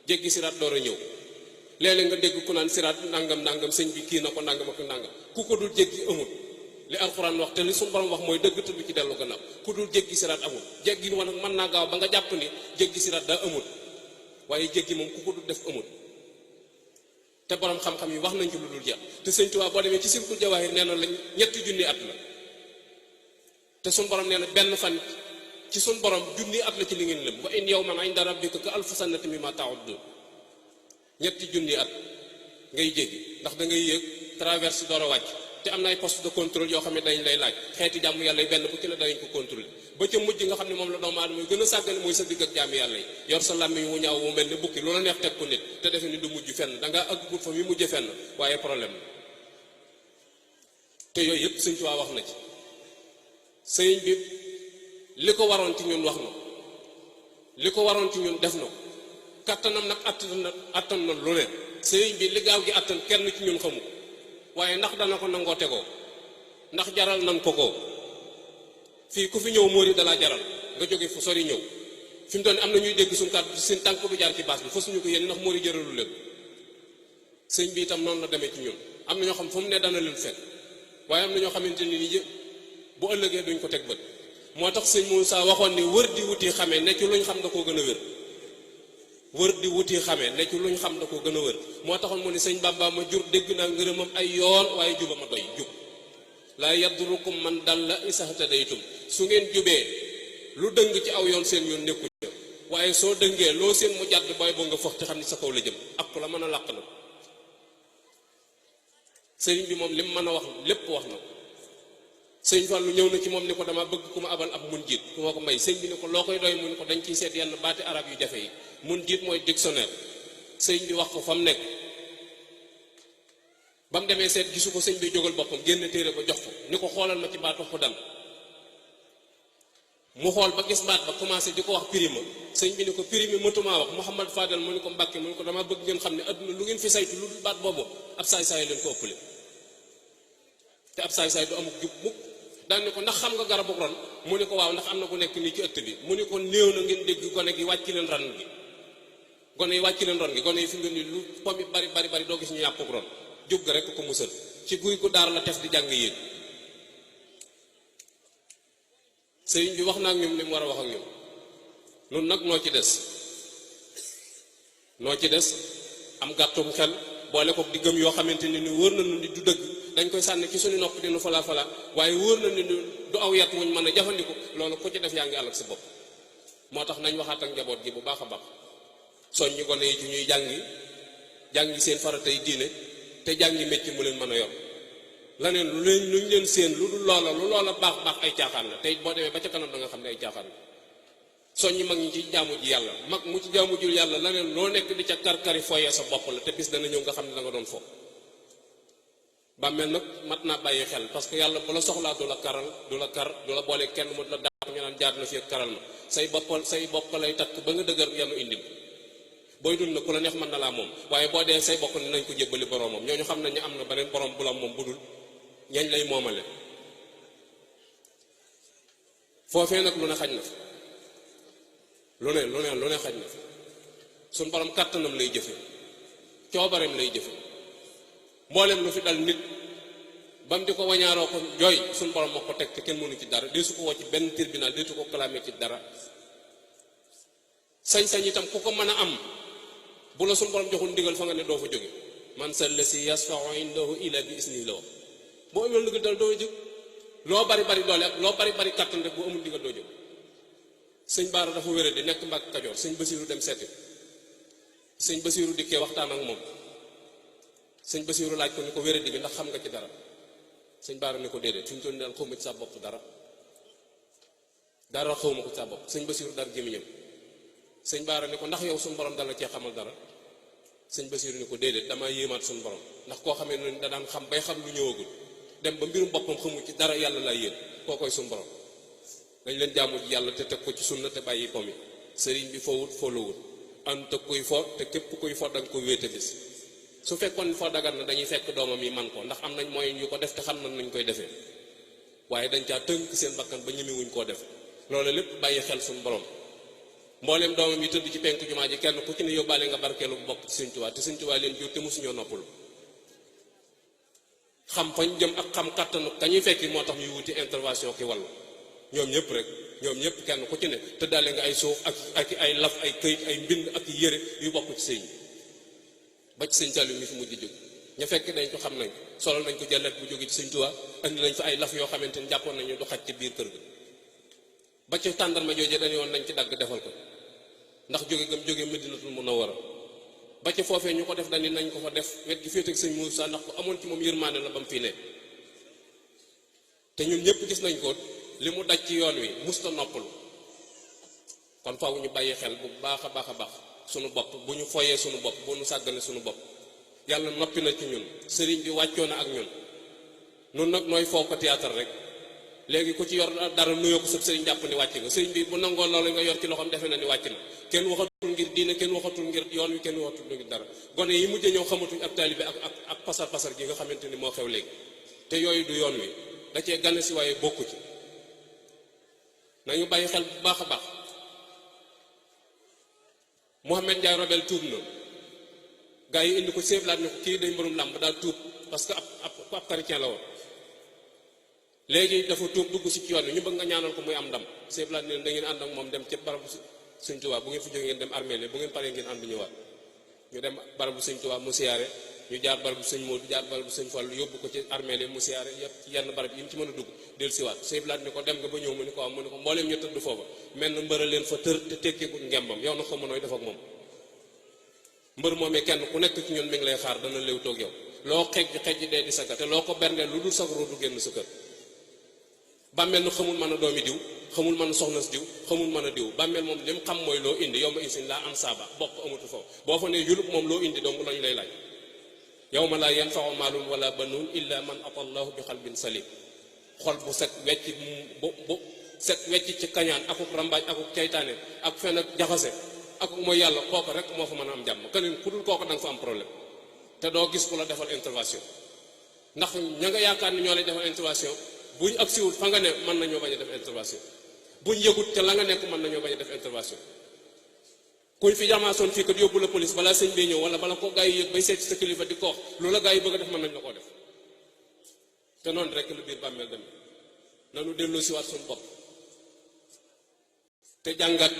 jéggi siraat door a ñëw. léeg-léeg nga dégg ku naan siraat nangam nangam sëñ bi kii na ko nangam ak nangam ku ko dul jéggi amul li alxuraan wax te li suñu borom wax mooy dëgg te du ci dellu gannaaw ku dul jéggi siraat amul jéggi woon nag mën naa gaaw ba nga jàpp ni jéggi siraat daa amul waaye jéggi moom ku ko dul def amul te borom xam-xam yi wax nañ ci lu dul jeex te sëñ Tuubaa boo demee ci Silkul Jawaahir nee na la 3 junni at la te suñu borom nee na benn fan ci suñu borom junni at la ci li ngeen lëm wa in yawman inda rabbika ka alfi sanatin mimma ta'uddun 3 junni at ngay jéggi ndax da ngay yéeg traverse door a wàcc te am na ay poste de contrôle yoo xam ne dañ lay laaj xeeti jàmm yàlla yi benn bu ci ne danañ ko contrôler ba ca mujj nga xam ne moom la doomu aadama yi gën a sàggane mooy sa digg ak jàmm yàlla yi yor sa làmmiñ wu ñaaw wu mel ne bukki loola neex teg ko nit te defe ni du mujj fenn dangaa àggut fa mi mujje fenn waaye problème te yooyu yëpp sëñ Tuubaa wax na ci sëñ bi li ko waroon ci ñun wax na li ko waroon ci ñun def na ko kattanam nag attan na lu ne sëñ bi li gaaw gi attan kenn ci ñun xamu waaye ndax dana ko nangoo tegoo ndax jaral nan ko fii ku fi ñëw móori dalaa jaral nga jóge fu sori ñëw fi mu toll am na ñuy dégg suñu kàddu seen tànk du jaar ci baas bi fa suñu ko yéen ndax móori jaralu leen sëñ bi itam noonu la demee ci ñun am na ñoo xam fu mu ne dana leen fekk waaye am na ñoo xamante ni nii bu ëllëgee duñ ko teg bët moo tax sëñ Moussa waxoon ni wër di wuti xamee ne ci luñ xam da koo gën a wér wër di wuti xamee ne ci luñ xam da koo gën a wér moo taxoon mu ne sëñ Bamba ma jur dégg naa ngërëmam ay yoon waaye juba ma doy jub laa yaddurukum man dalla isahtadaytum su ngeen jubee lu dëng ci aw yoon seen yoon nekku ci waaye soo dëngee loo seen mu jàdd booy boo nga fox ci xam ni sa kaw la jëm ak ku la mën a làq na sëriñ bi moom lim mën a wax lépp wax na ko sëñ Fallu ñëw na ci moom ni ko dama bëgg ku ma abal ab mun jiit ku ma ko may sëñ bi ni ko loo koy doy mu ni ko dañ ciy seet yenn baati arab yu jafe yi mun jiit mooy dictionnaire sëñ bi wax ko fa mu nekk ba mu demee seet gisu ko sëñ bi jógal boppam génn téere ba jox ko ni ko xoolal ma ci baatu xudam mu xool ba gis baat ba commencé di ko wax pirima sëñ bi ni ko pirimi mëtumaa wax Mouhamad Fadel mu ni ko Mbàkke mu ni ko dama bëgg ngeen xam ne adduna lu ngeen fi saytu lu dul baat boobu ab saay-saay leen ko ëppale te ab saay-saay du amuk jub mukk daan ni ko ndax xam nga garabu ron mu ni ko waaw ndax am na ku nekk nii ci ëtt bi mu ni ko néew na ngeen dégg gone gi wàcc leen ran gi gone yi wàcc leen ron gi gone yi fi nga ni lu pomi bari doo gis ñu yàppuk ron jub ga rek ko musal ci guy gu daar la tef di jàng yéeg sëriñ bi wax na ak ñoom li mu war a wax ak ñoom nun nag noo ci des am gàttum xel boole ko di gëm yoo xamante ni wóor na ni du dëgg dañ koy sànni ci suñu nopp dinu fala waaye wóor na ni du aw yat wuñ mën a jafandiku loolu ku ci def yaa ngi àll ak sa bopp moo tax nañ waxaat ak njaboot gi bu baax a baax soññi gone yi ci ñuy jàngi seen faratay diine te jàngi métier mu leen mën a yor laneen luñ leen seen lu loola baax ay caaxaan la tey boo demee ba ca kanam da nga xam ne ay caaxaan la soññi mag ñi ci jaamu ji yàlla mag mu ci jaamu jul yàlla laneen loo nekk di ca kar-kari fooyee sa bopp la te bis dana ñëw nga xam ne da nga doon fo bàmmeel nag mat naa bàyyi xel parce que yàlla bu la soxlaa du la kar du la boole kenn mu la dàq ñu naan jaar na fi ak karal ma say bopp lay takk ba nga dëgër yanu indi booy dund na ku la neex mën na laa moom waaye boo dee say bokk ni nañ ko jébbali boroomam ñooñu xam nañ ne am na beneen borom bu la moom bu dul ñañ lay moomale foofee nag lu ne xaj na fi lu ne xaj na fi suñ borom kàttanam lay jëfe coobareem lay jëfe mboolem lu fi dal nit bam di ko wañaaroo ko jooy suñ borom moo ko teg te kenn mënu ci dara dee su ko woo ci benn tribunal dee su ko clamé ci dara sañ-sañ itam ku ko mën a am bu la suñ borom joxul ndigal fa nga ne doo fa jóge man sa la si yasfa'u indahu illa bi isni la wax boo amee ndigal dal doo jóg loo bari doole ak loo bari kàttan rek bu amul ndigal doo jóg sëñ Baara dafa wéré di nekk Mbàkke Kajoor sëñ Basiiru dem seeti sëñ Basiiru dikkee waxtaan ak moom sëñ Basiiru laaj ko ni ko wéré di bi ndax xam nga ci dara sëñ Baara ni ko déedéet fi mu toll nii daal xawma ci sa bopp dara xawma ko ci sa bopp sëñ Basiiru dar gémmiñam sëñ Baara ni ko ndax yow suñu borom dala cee xamal dara sëñ Basiiru ni ko déedéet damaa yéemaat suñu borom ndax koo xamee ne da daan xam bay xam lu ñëwagul dem ba mbirum boppam xamu ci dara yàlla laa yéen koo koy suñu borom dañ leen jaamu ci yàlla te teg ko ci sunna te bàyyi po mi sëriñ bi fowut folowut ant kuy fo te képp kuy fo da nga ko wéete bis su fekkoon foo dagat na dañuy fekk doomam yi man ko ndax am nañ mooy ñu ko def te xam nañ nañ koy defee waaye dañ caa tënk seen bakkan ba ñemewuñ koo def loolu lépp bàyyi xel suñu borom mboolem doomam yi tëdd ci penku jumaa ji kenn ku ci ne yóbbaale nga barkeelu bu bokk ci Sëñ Tuubaa te Sëñ Tuubaa leen jur te mosuñoo noppalu xam fañ jëm ak xam kattanu kañuy fekki moo tax ñuy wuti intervention ki wàllu ñoom ñëpp rek ñoom ñëpp kenn ku ci ne tëddaale nga ay suuf ak ay laf ay këyit ay mbind ak yére yu bokk ci sëñ ba ci Sëñ Saliou mi fi mujj jóg ña fekk dañ ko xam nañ solal nañ ko jàllet bu jóge ci Sëñ Tuubaa andi nañ fa ay laf yoo xamante ni jàppoon nañu du xaj ci biir kër ga ba ci tàndarma joojee dañu woon nañ ci dagg defal ko ndax jóge gam jóge Madinatul Munawwara ba ci foofee ñu ko def dañu nañ ko fa def wet gi féete ak Sëñ Muusaa ndax ko amoon ci moom yërmaande la ba mu fii ne te ñun ñëpp gis nañ ko li mu daj ci yoon wi musta noppalu kon faaw ñu bàyyi xel bu baax a baax a baax sunu bopp bu ñu foyee sunu bopp bu ñu sàggane sunu bopp yàlla noppi na ci ñun sëriñ bi wàccoo na ak ñun nun nag nooy foo ko théâtre rek léegi ku ci yor dara nuyoo ko sëb sëriñ jàpp ni wàcc nga sëriñ bi bu nangoo loolu nga yor ci loxoom defe na ni wàcc na kenn waxatul ngir diine kenn waxatul ngir yoon wi kenn waxatul ngir dara gone yi mujj ñëw xamatuñ ak taalibe ak pasar gi nga xamante ni moo xew léegi te yooyu du yoon wi da cee gane si waaye bokku ci nañu bàyyi xel bu baax a baax Mouhamed Ndiaye Robel tuub na gaa yi indi ko seeblaat ni ko kii day mbërum làmb daal tuub parce que ab chrétien la woon léegi dafa tuub dugg si ci yoon wi ñu bëgg nga ñaanal ko muy am ndam seeblaat ne da ngeen ànd ak moom dem ca barabu Sëñ Tuubaa bu ngeen fi jógee ngeen dem armée bu ngeen paree ngeen ànd ñëwaat ñu dem barabu Sëñ Tuubaa mu siyaare ñu jaar barabu Sëñ Moodu jaar barabu Sëñ Fallu yóbbu ko ci armée mu siyaare yëpp ci yenn barab yi mu ci mën a dugg del siwaat seeblaat ni ko dem nga ba ñëw mu ni ko am mu ni ko mbooleem ñu tëdd foofa mel na mbëra leen fa tër te tekkeekul ngembam yow na ko mënooy def ak moom mbër moomee kenn ku nekk ci ñun mi ngi lay xaar dana léew toog yow loo xej dee di saga te loo ko berndeel lu dul sagro du génn sa kër bàmmeel nu xamul mën a doomi diw xamul mën a soxna si diw xamul mën a diw bàmmeel moom li mu xam mooy loo indi yow ma insin laa am saaba bokk amatu foofu boo fa ne yulub moom loo indi donc lañu lay laaj yow ma laa yanfa'u maalun wala banuun illa man ata allahu bi qalbin salim xol bu set wecc bu set wecc ci kañaan akuk rambaaj akuk caytaane ak fen ak jaxase ak mooy yàlla kooku rek moo fa mën a am jàmm keneen ku dul kooku da nga fa am problème te doo gis ku la defal intervention ndax ña nga yaakaar ni ñoo lay defal intervention buñ ak siwul fa nga ne mën nañoo bañ a def intervention buñ yëgut te la nga nekk mën nañoo bañ a def intervention kuñ fi jamaasoon fii kat yóbbu la police balaa sëñ bi ñëw wala bala ko gaa yi yëg bay seet ci sa kilifa di ko wax lu la gaa yi bëgg a def mën nañ la koo def te noonu rek lu biir bàmmeel dem nanu delloo si waat suñu bopp te jàngat